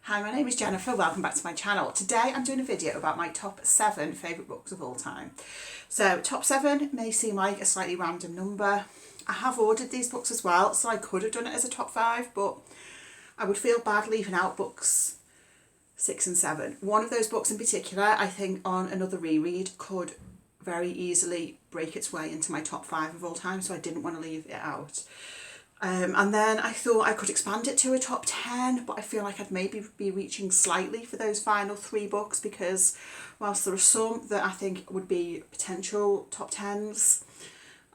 Hi, my name is Jennifer. Welcome back to my channel. Today I'm doing a video about my top 7 favourite books of all time. So top 7 may seem like a slightly random number. I have ordered these books as well, so I could have done it as a top 5, but I would feel bad leaving out books 6 and 7. One of those books in particular, I think on another reread, could very easily break its way into my top 5 of all time, so I didn't want to leave it out. And then I thought I could expand it to a top 10, but I feel like I'd maybe be reaching slightly for those final 3 books, because whilst there are some that I think would be potential top 10s,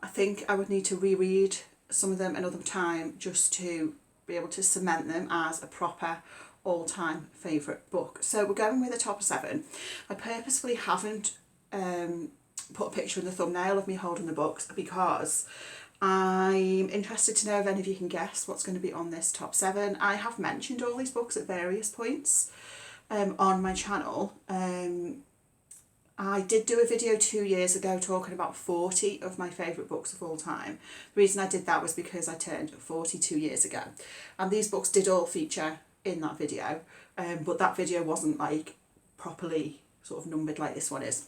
I think I would need to reread some of them another time just to be able to cement them as a proper all-time favourite book. So we're going with the top 7. I purposefully haven't put a picture in the thumbnail of me holding the books because I'm interested to know if any of you can guess what's going to be on this top 7. I have mentioned all these books at various points on my channel. I did do a video 2 years ago talking about 40 of my favourite books of all time. The reason I did that was because I turned 42 years ago. And these books did all feature in that video, but that video wasn't like properly sort of numbered like this one is.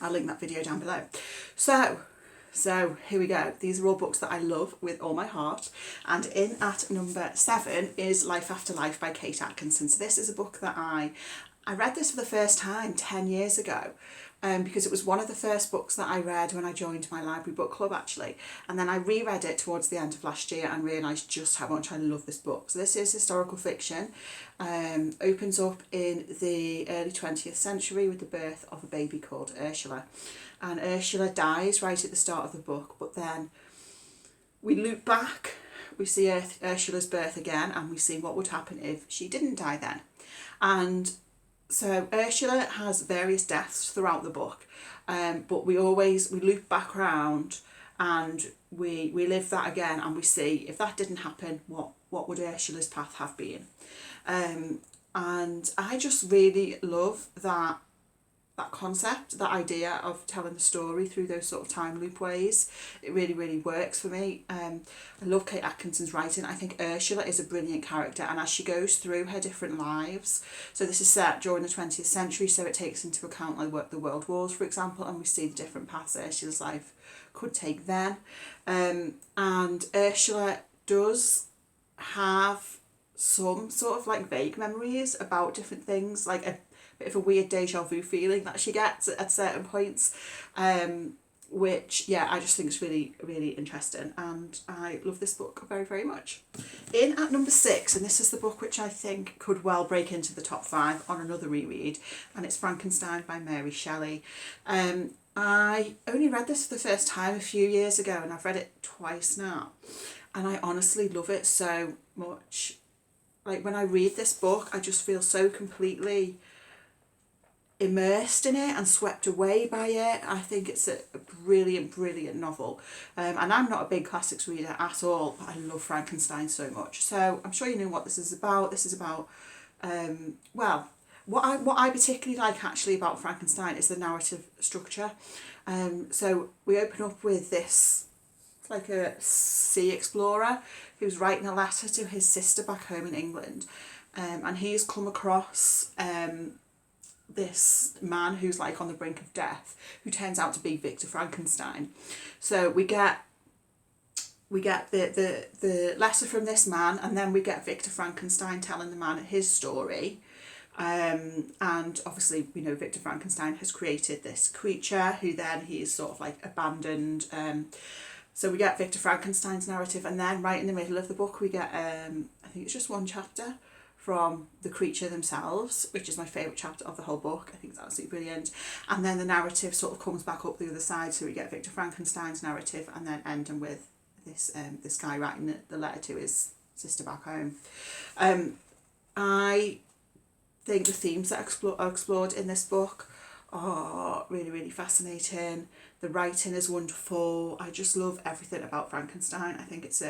I'll link that video down below. So here we go. These are all books that I love with all my heart. And in at number 7 is Life After Life by Kate Atkinson. So this is a book that I read this for the first time 10 years ago, because it was one of the first books that I read when I joined my library book club actually. And then I reread it towards the end of last year and realised just how much I love this book. So this is historical fiction, opens up in the early 20th century with the birth of a baby called Ursula. And Ursula dies right at the start of the book, but then we loop back, we see Ursula's birth again, and we see what would happen if she didn't die then. And so Ursula has various deaths throughout the book, but we loop back around and we live that again, and we see if that didn't happen, what would Ursula's path have been. And I just really love that concept, that idea of telling the story through those sort of time loop ways. It really, really works for me. I love Kate Atkinson's writing. I think Ursula is a brilliant character, and as she goes through her different lives, so this is set during the 20th century, so it takes into account like the World Wars, for example, and we see the different paths Ursula's life could take then. And Ursula does have some sort of like vague memories about different things, like a bit of a weird deja vu feeling that she gets at certain points, which I just think is really, really interesting, and I love this book very, very much. In at number 6, and this is the book which I think could well break into the top 5 on another reread, and it's Frankenstein by Mary Shelley. I only read this for the first time a few years ago, and I've read it twice now, and I honestly love it so much. Like when I read this book, I just feel so completely immersed in it and swept away by it. I think it's a brilliant, brilliant novel, and I'm not a big classics reader at all, but I love Frankenstein so much. So I'm sure you know what this is about. This is about well, what I particularly like actually about Frankenstein is the narrative structure. So we open up with this, like a sea explorer who's writing a letter to his sister back home in England, and he's come across this man who's like on the brink of death, who turns out to be Victor Frankenstein. So we get the letter from this man, and then we get Victor Frankenstein telling the man his story. And obviously we know Victor Frankenstein has created this creature who then he's sort of like abandoned. So we get Victor Frankenstein's narrative, and then right in the middle of the book we get I think it's just one chapter from the creature themselves, which is my favourite chapter of the whole book. I think it's absolutely brilliant. And then the narrative sort of comes back up the other side, so we get Victor Frankenstein's narrative, and then ending with this guy writing the letter to his sister back home. I think the themes that are explored in this book are really, really fascinating. The writing is wonderful. I just love everything about Frankenstein. I think it's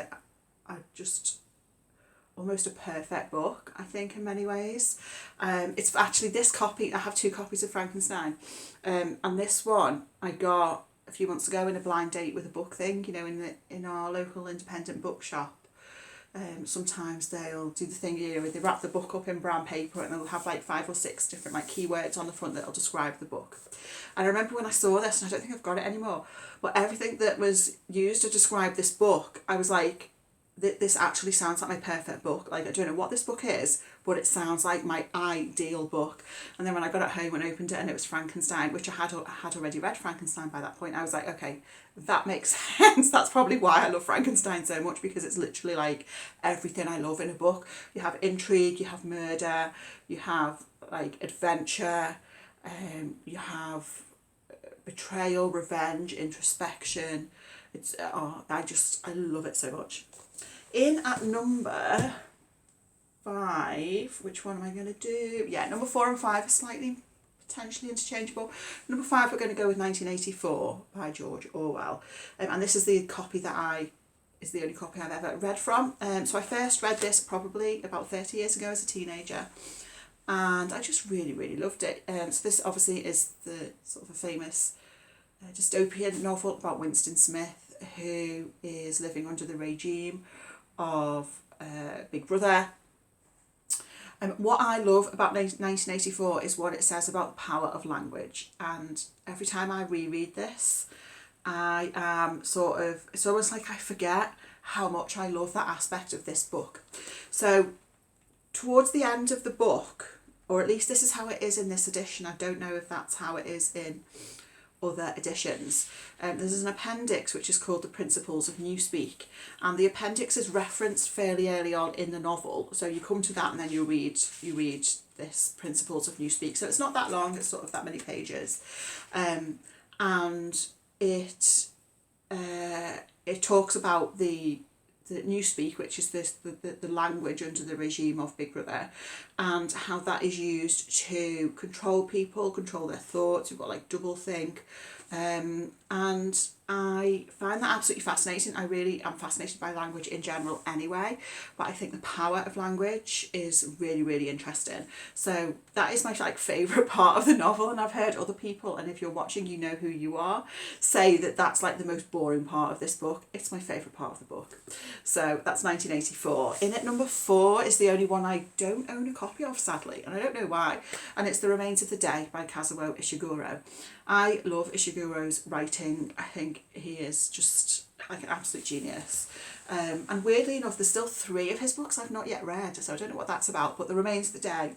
almost a perfect book, I think, in many ways. It's actually this copy, I have 2 copies of Frankenstein, and this one I got a few months ago in a blind date with a book thing, you know, in our local independent bookshop. Sometimes they'll do the thing, you know, they wrap the book up in brown paper and they'll have like 5 or 6 different like keywords on the front that'll describe the book. And I remember when I saw this, and I don't think I've got it anymore, but everything that was used to describe this book, I was like, this actually sounds like my perfect book. Like, I don't know what this book is, but it sounds like my ideal book. And then when I got it home and opened it and it was Frankenstein, which I had already read Frankenstein by that point, I was like, okay, that makes sense. That's probably why I love Frankenstein so much, because it's literally like everything I love in a book. You have intrigue, you have murder, you have like adventure, you have betrayal, revenge, introspection. It's I love it so much. In at number 5, which one am I going to do? Yeah, number 4 and 5 are slightly potentially interchangeable. Number 5, we're going to go with 1984 by George Orwell. And this is the only copy I've ever read from. So I first read this probably about 30 years ago as a teenager. And I just really, really loved it. So this obviously is the sort of a famous dystopian novel about Winston Smith, who is living under the regime of Big Brother. What I love about 1984 is what it says about the power of language. And every time I reread this, I am it's almost like I forget how much I love that aspect of this book. So towards the end of the book, or at least this is how it is in this edition, I don't know if that's how it is in other editions, there's an appendix which is called the Principles of Newspeak, and the appendix is referenced fairly early on in the novel, so you come to that and then you read this Principles of Newspeak. So it's not that long, it's sort of that many pages, and it talks about the Newspeak, which is the language under the regime of Big Brother, and how that is used to control people, control their thoughts. You've got like doublethink, and I find that absolutely fascinating. I really am fascinated by language in general anyway, but I think the power of language is really, really interesting. So that is my like favourite part of the novel, and I've heard other people, and if you're watching you know who you are, say that that's like the most boring part of this book. It's my favourite part of the book. So that's 1984. In at number 4 is the only one I don't own a copy of, sadly, and I don't know why, and it's The Remains of the Day by Kazio Ishiguro. I love Ishiguro's writing. I think he is just like an absolute genius. And weirdly enough, there's still 3 of his books I've not yet read, so I don't know what that's about, but The Remains of the Day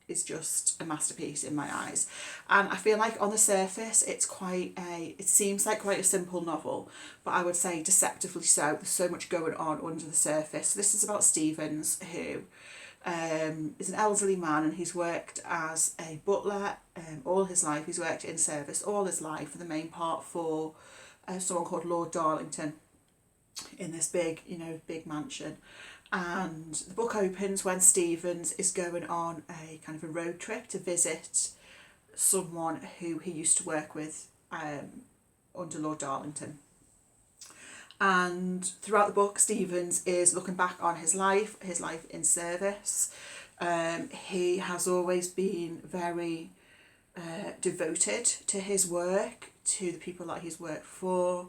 is just a masterpiece in my eyes. And I feel like on the surface it seems like quite a simple novel, but I would say deceptively so. There's so much going on under the surface. This is about Stevens, who is an elderly man, and he's worked as a butler all his life. He's worked in service all his life, for the main part for someone called Lord Darlington in this big mansion. And the book opens when Stevens is going on a kind of a road trip to visit someone who he used to work with under Lord Darlington. And throughout the book, Stevens is looking back on his life in service. He has always been very devoted to his work, to the people that he's worked for,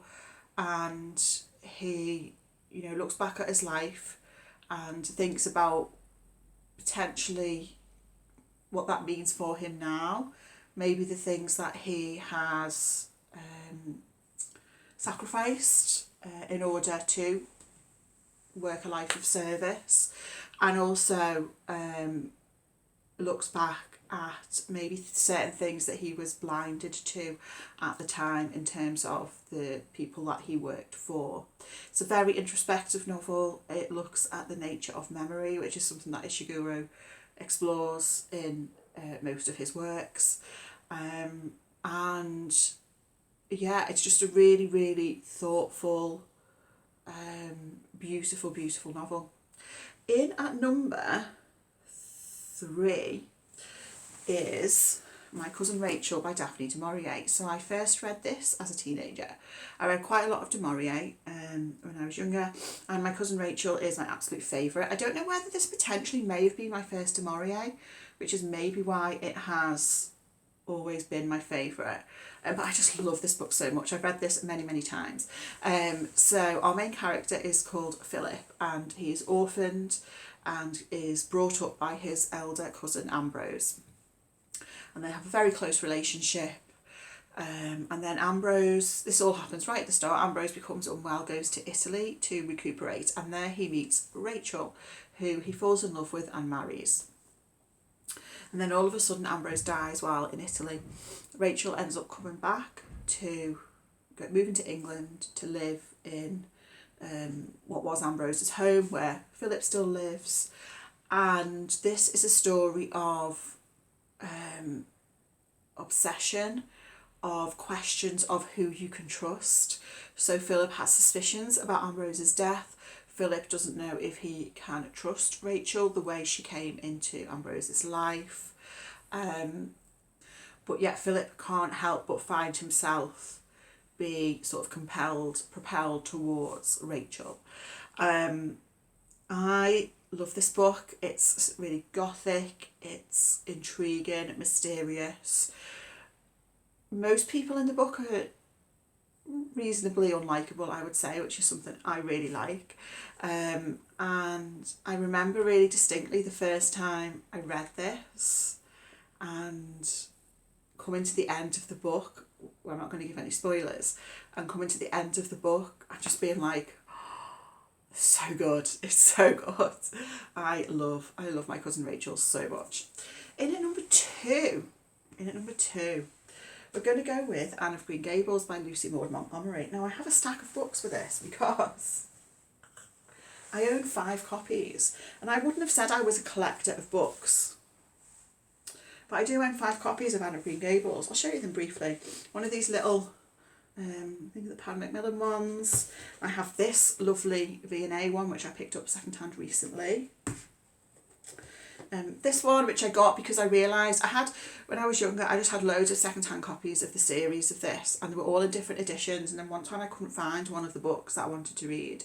and he, looks back at his life and thinks about potentially what that means for him now, maybe the things that he has sacrificed in order to work a life of service, and also looks back at maybe certain things that he was blinded to at the time in terms of the people that he worked for. It's a very introspective novel. It looks at the nature of memory, which is something that Ishiguro explores in most of his works. And yeah, it's just a really, really thoughtful, beautiful, beautiful novel. In at number 3 is My Cousin Rachel by Daphne du Maurier. So I first read this as a teenager. I read quite a lot of du Maurier when I was younger, and My Cousin Rachel is my absolute favourite. I don't know whether this potentially may have been my first du Maurier, which is maybe why it has always been my favourite. But I just love this book so much. I've read this many, many times. So our main character is called Philip, and he's orphaned and is brought up by his elder cousin Ambrose. And they have a very close relationship. And then Ambrose, this all happens right at the start, Ambrose becomes unwell, goes to Italy to recuperate, and there he meets Rachel, who he falls in love with and marries. And then all of a sudden Ambrose dies while in Italy. Rachel ends up coming back to moving to England to live in what was Ambrose's home, where Philip still lives. And this is a story of obsession, of questions of who you can trust. So Philip has suspicions about Ambrose's death. Philip doesn't know if he can trust Rachel the way she came into Ambrose's life. But yet Philip can't help but find himself be sort of propelled towards Rachel. I love this book. It's really gothic, it's intriguing, mysterious. Most people in the book are reasonably unlikable, I would say, which is something I really like. And I remember really distinctly the first time I read this and coming to the end of the book, well, I'm not going to give any spoilers, and coming to the end of the book and just being like, so good, it's so good. I love My Cousin Rachel so much. In at number two, we're going to go with Anne of Green Gables by Lucy Maud Montgomery. Now I have a stack of books for this because I own 5 copies, and I wouldn't have said I was a collector of books, but I do own 5 copies of Anne of Green Gables. I'll show you them briefly. One of these little I think the Pan Macmillan ones. I have this lovely V&A one, which I picked up second-hand recently. This one, which I got because I realised when I was younger, I just had loads of second-hand copies of the series of this, and they were all in different editions, and then one time I couldn't find one of the books that I wanted to read,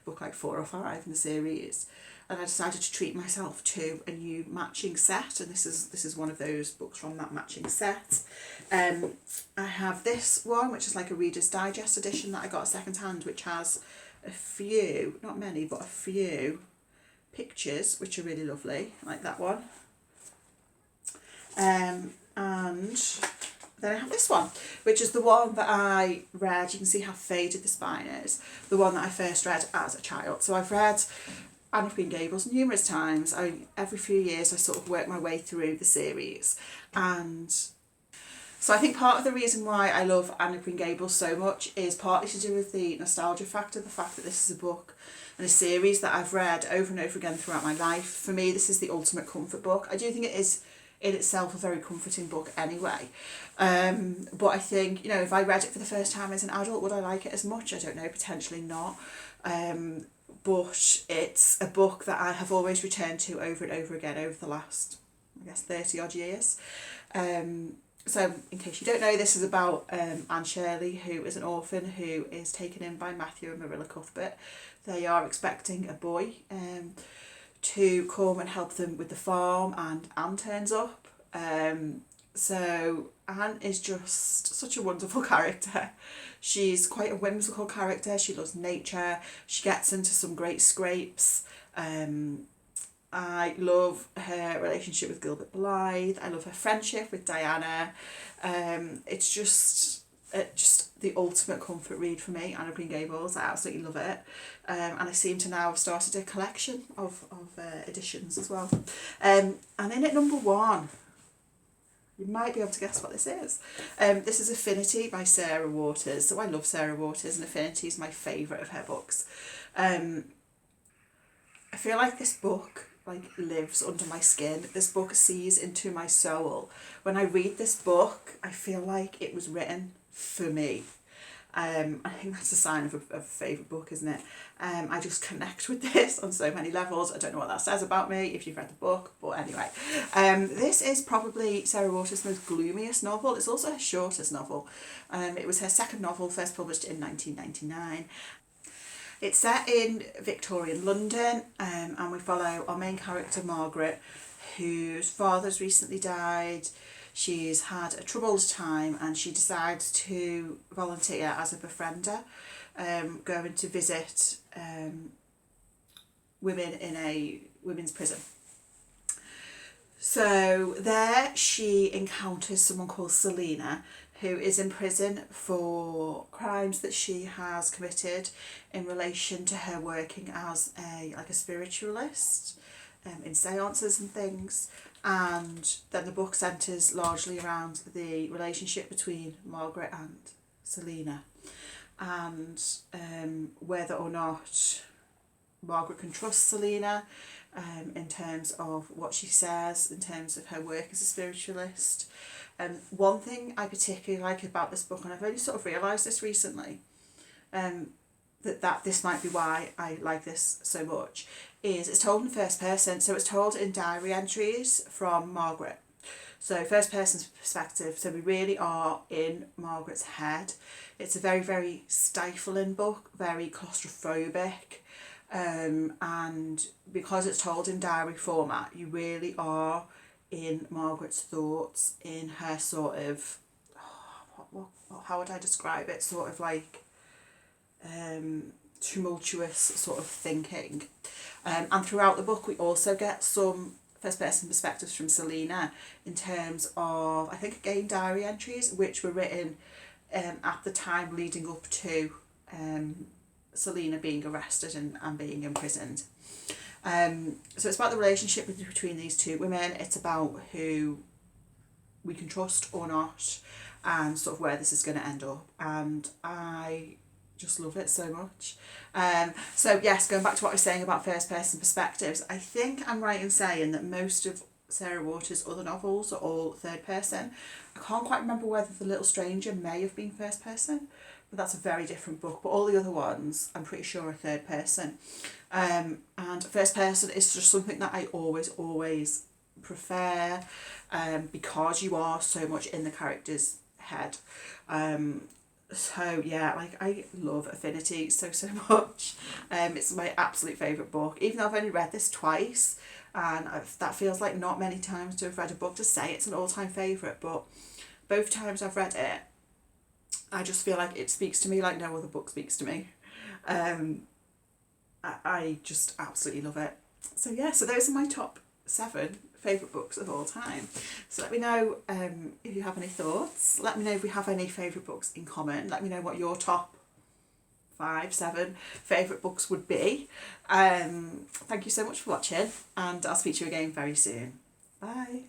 book like 4 or 5 in the series, and I decided to treat myself to a new matching set, and this is one of those books from that matching set. I have this one, which is like a Reader's Digest edition that I got second-hand, which has a few, not many, but a few pictures, which are really lovely, like that one. And then I have this one, which is the one that I read. You can see how faded the spine is. The one that I first read as a child. So I've read Anne of Green Gables numerous times. Every few years I sort of work my way through the series. And so I think part of the reason why I love Anne of Green Gables so much is partly to do with the nostalgia factor, the fact that this is a book and a series that I've read over and over again throughout my life. For me, this is the ultimate comfort book. I do think it is in itself a very comforting book anyway. But I think, if I read it for the first time as an adult, would I like it as much? I don't know, potentially not. But it's a book that I have always returned to over and over again over the last, 30 odd years. So in case you don't know, this is about Anne Shelley, who is an orphan who is taken in by Matthew and Marilla Cuthbert. They are expecting a boy to come and help them with the farm, and Anne turns up. So Anne is just such a wonderful character. She's quite a whimsical character. She loves nature. She gets into some great scrapes. I love her relationship with Gilbert Blythe. I love her friendship with Diana. It's just the ultimate comfort read for me, Anne of Green Gables. I absolutely love it. And I seem to now have started a collection of editions as well. And then at number 1, you might be able to guess what this is. This is Affinity by Sarah Waters. So I love Sarah Waters, and Affinity is my favourite of her books. I feel like this book lives under my skin. This book sees into my soul. When I read this book, I feel like it was written for me. I think that's a sign of a favourite book, isn't it? I just connect with this on so many levels. I don't know what that says about me if you've read the book, but anyway. This is probably Sarah Waters' most gloomiest novel. It's also her shortest novel. It was her second novel, first published in 1999. It's set in Victorian London, and we follow our main character Margaret, whose father's recently died. She's had a troubled time and she decides to volunteer as a befriender, going to visit women in a women's prison. So there she encounters someone called Selina, who is in prison for crimes that she has committed in relation to her working as a spiritualist, in seances and things. And then the book centres largely around the relationship between Margaret and Selina, and whether or not Margaret can trust Selina in terms of what she says, in terms of her work as a spiritualist. One thing I particularly like about this book, and I've only sort of realised this recently, that this might be why I like this so much, is it's told in first person. So it's told in diary entries from Margaret. So first person's perspective, so we really are in Margaret's head. It's a very, very stifling book, very claustrophobic, and because it's told in diary format, you really are in Margaret's thoughts, in her sort of, how would I describe it, sort of like tumultuous sort of thinking. And throughout the book we also get some first person perspectives from Selina in terms of, I think again, diary entries which were written at the time leading up to Selina being arrested and being imprisoned. So it's about the relationship between these two women. It's about who we can trust or not, and sort of where this is going to end up. And I just love it so much. So yes, going back to what I was saying about first person perspectives, I think I'm right in saying that most of Sarah Waters' other novels are all third person. I can't quite remember whether The Little Stranger may have been first person, but that's a very different book. But all the other ones, I'm pretty sure, are third person. And first person is just something that I always prefer, because you are so much in the character's head. So yeah, like I love Affinity so much. It's my absolute favourite book, even though I've only read this twice, and that feels like not many times to have read a book to say it's an all-time favourite, but both times I've read it, I just feel like it speaks to me like no other book speaks to me. I just absolutely love it. So yeah, so those are my top 7 favourite books of all time. So let me know if you have any thoughts. Let me know if we have any favourite books in common. Let me know what your top 5, 7 favourite books would be. Thank you so much for watching, and I'll speak to you again very soon. Bye.